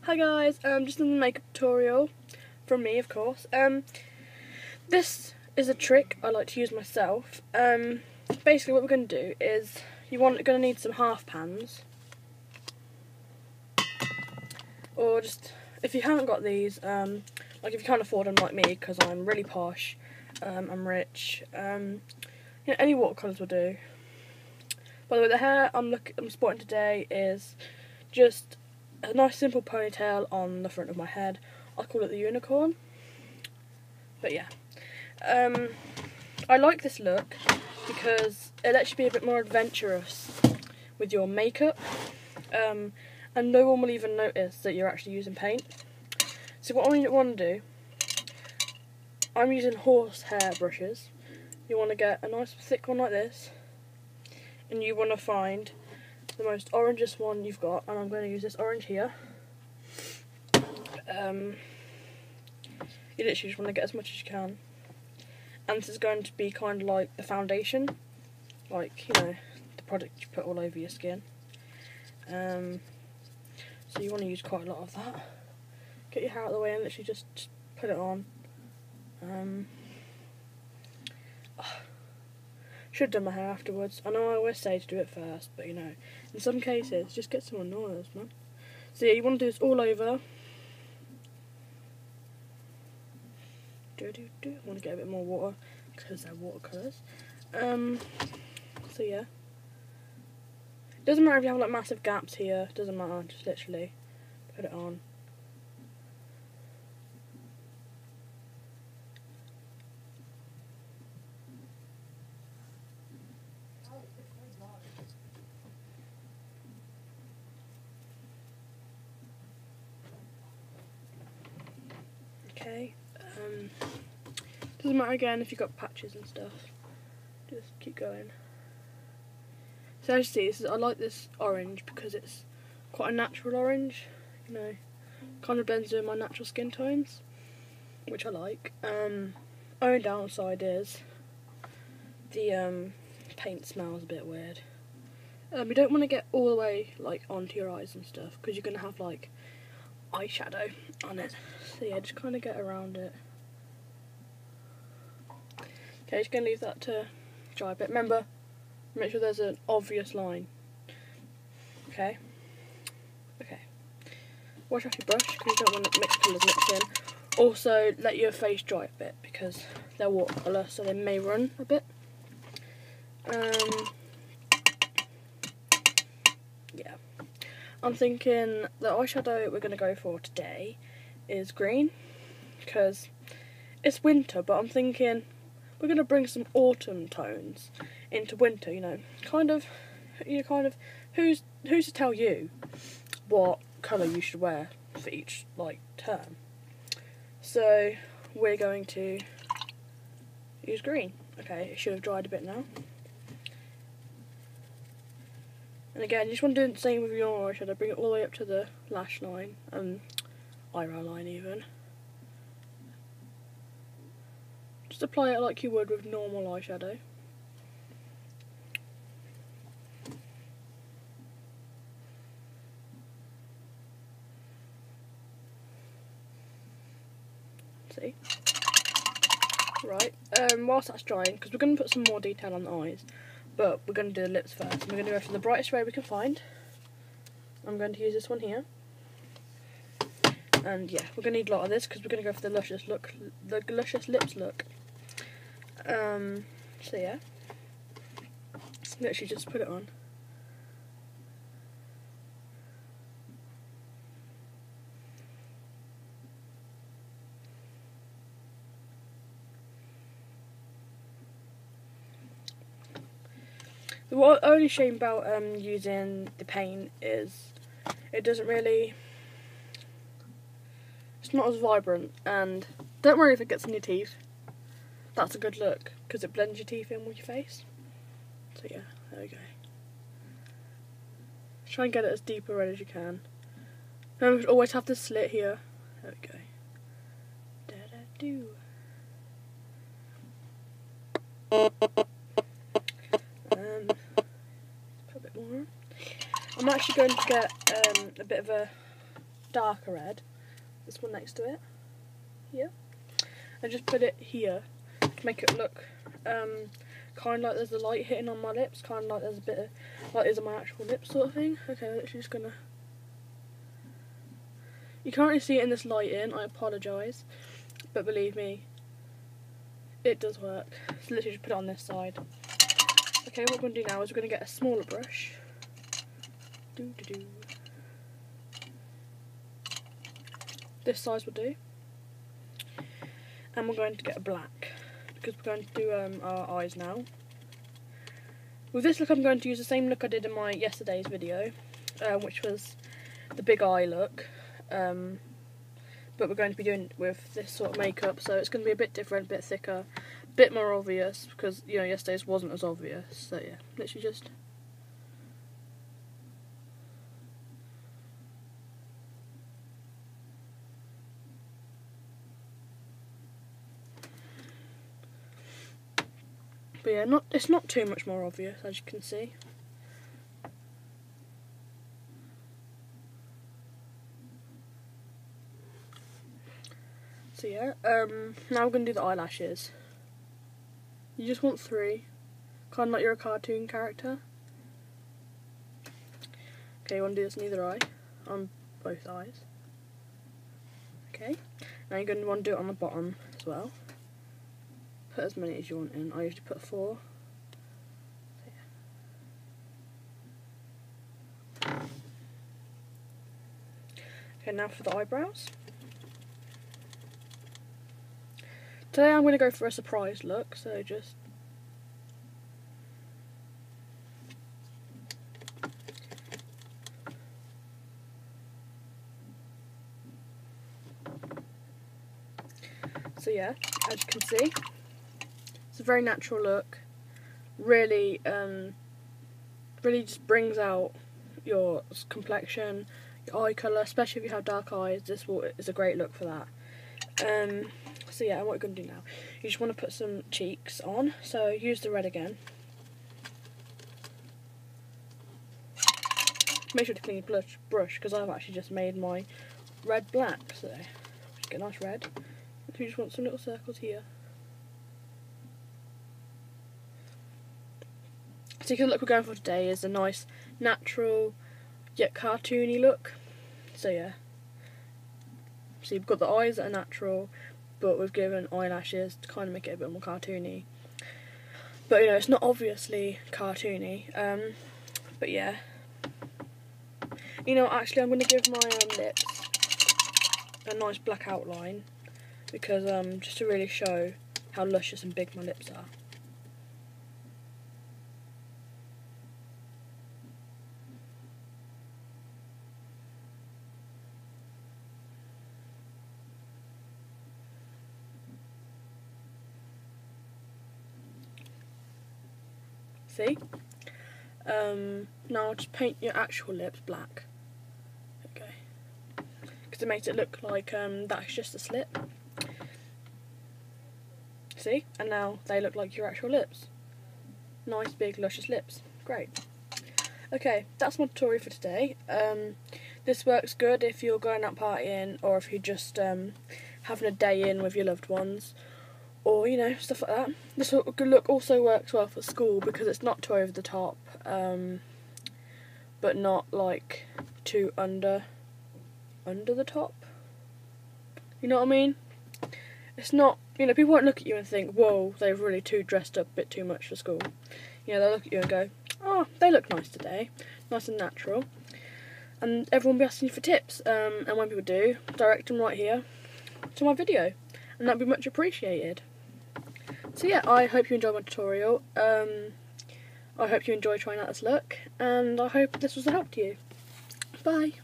Hi guys, just another makeup tutorial from me, of course. This is a trick I like to use myself. Basically what we're going to do is, you're going to need some half pans. Or just, if you haven't got these, like if you can't afford them like me, because I'm really posh, I'm rich, any watercolours will do. By the way, the hair I'm sporting today is just a nice simple ponytail on the front of my head. I call it the unicorn. But yeah, I like this look because it lets you be a bit more adventurous with your makeup, and no one will even notice that you're actually using paint. So what I want to do, I'm using horsehair brushes. You want to get a nice thick one like this, and you want to find the most orangest one you've got, and I'm going to use this orange here. You literally just want to get as much as you can, and this is going to be kind of like the foundation, like, you know, the product you put all over your skin. So you want to use quite a lot of that. Get your hair out of the way and literally just put it on. Should have done my hair afterwards. I know I always say to do it first, but you know, in some cases, just get some annoyers, man. So yeah, you want to do this all over. I want to get a bit more water because they're watercolours. So yeah, doesn't matter if you have like massive gaps here. Doesn't matter. Just literally put it on. Okay. Doesn't matter again if you've got patches and stuff. Just keep going. So as you see, I like this orange because it's quite a natural orange. You know, kind of blends with my natural skin tones, which I like. Only downside is the paint smells a bit weird. You don't want to get all the way like onto your eyes and stuff because you're gonna have like eyeshadow on it. So yeah, just kind of get around it. Okay, just gonna leave that to dry a bit. Remember, make sure there's an obvious line. Okay. Wash off your brush because you don't want to mix colours mixed in. Also, let your face dry a bit because they're watercolour, so they may run a bit. Yeah. I'm thinking the eyeshadow we're going to go for today is green because it's winter, but I'm thinking we're going to bring some autumn tones into winter, you know, who's to tell you what colour you should wear for each like term. So we're going to use green. Okay, it should have dried a bit now. And again, you just want to do the same with your eyeshadow. Bring it all the way up to the lash line and eyebrow line even. Just apply it like you would with normal eyeshadow. See? Right, whilst that's drying, because we're going to put some more detail on the eyes, but we're going to do the lips first. We're going to go for the brightest red we can find. I'm going to use this one here. And yeah, we're going to need a lot of this because we're going to go for the luscious look, the luscious lips look. So yeah, literally just put it on. The only shame about using the paint is it doesn't really, it's not as vibrant, and don't worry if it gets in your teeth. That's a good look because it blends your teeth in with your face. So yeah, there we go. Try and get it as deep a red as you can. Remember, always have this slit here. There we go. Da-da-do. Put a bit more on. I'm actually going to get a bit of a darker red, this one next to it, here, and just put it here to make it look kind of like there's a light hitting on my lips, kind of like there's a bit of, like there's on my actual lips sort of thing. Okay, I'm literally just gonna, you can't really see it in this lighting, I apologise, but believe me, it does work. So literally just put it on this side. Okay, what we're going to do now is we're going to get a smaller brush. This size will do. And we're going to get a black, because we're going to do our eyes now. With this look I'm going to use the same look I did in my yesterday's video, which was the big eye look. But we're going to be doing it with this sort of makeup, so it's going to be a bit different, a bit thicker, a bit more obvious, because, you know, yesterday's wasn't as obvious. So yeah, literally just... But yeah, it's not too much more obvious, as you can see. So yeah, now we're going to do the eyelashes. You just want 3, kind of like you're a cartoon character. Okay, you want to do this in either eye, on both eyes. Okay, now you're going to want to do it on the bottom as well. Put as many as you want in. I usually put 4. So yeah. Okay, now for the eyebrows. Today I'm going to go for a surprise look, so just... So yeah, as you can see, it's a very natural look. Really, really just brings out your complexion, your eye colour, especially if you have dark eyes. This is a great look for that. So yeah, what we're going to do now, you just want to put some cheeks on, so use the red again. Make sure to clean your brush, because I've actually just made my red black, so just get a nice red. You just want some little circles here. So the look we're going for today is a nice, natural, yet cartoony look. So yeah. So you've got the eyes that are natural, but we've given eyelashes to kind of make it a bit more cartoony. But you know, it's not obviously cartoony. But yeah. You know, actually I'm going to give my lips a nice black outline, because just to really show how luscious and big my lips are. See? Now I'll just paint your actual lips black. Okay. Because it makes it look like that's just a slit. See? And now they look like your actual lips. Nice, big, luscious lips. Great. Okay, that's my tutorial for today. This works good if you're going out partying, or if you're just having a day in with your loved ones, or, you know, stuff like that. This look also works well for school, because it's not too over the top, but not like too under the top. You know what I mean? It's not, you know, people won't look at you and think, whoa, they've really dressed up a bit too much for school. You know, they'll look at you and go, oh, they look nice today, nice and natural. And everyone will be asking you for tips, and when people do, direct them right here to my video, and that'd be much appreciated. So yeah, I hope you enjoyed my tutorial. I hope you enjoy trying out this look, and I hope this was a help to you. Bye.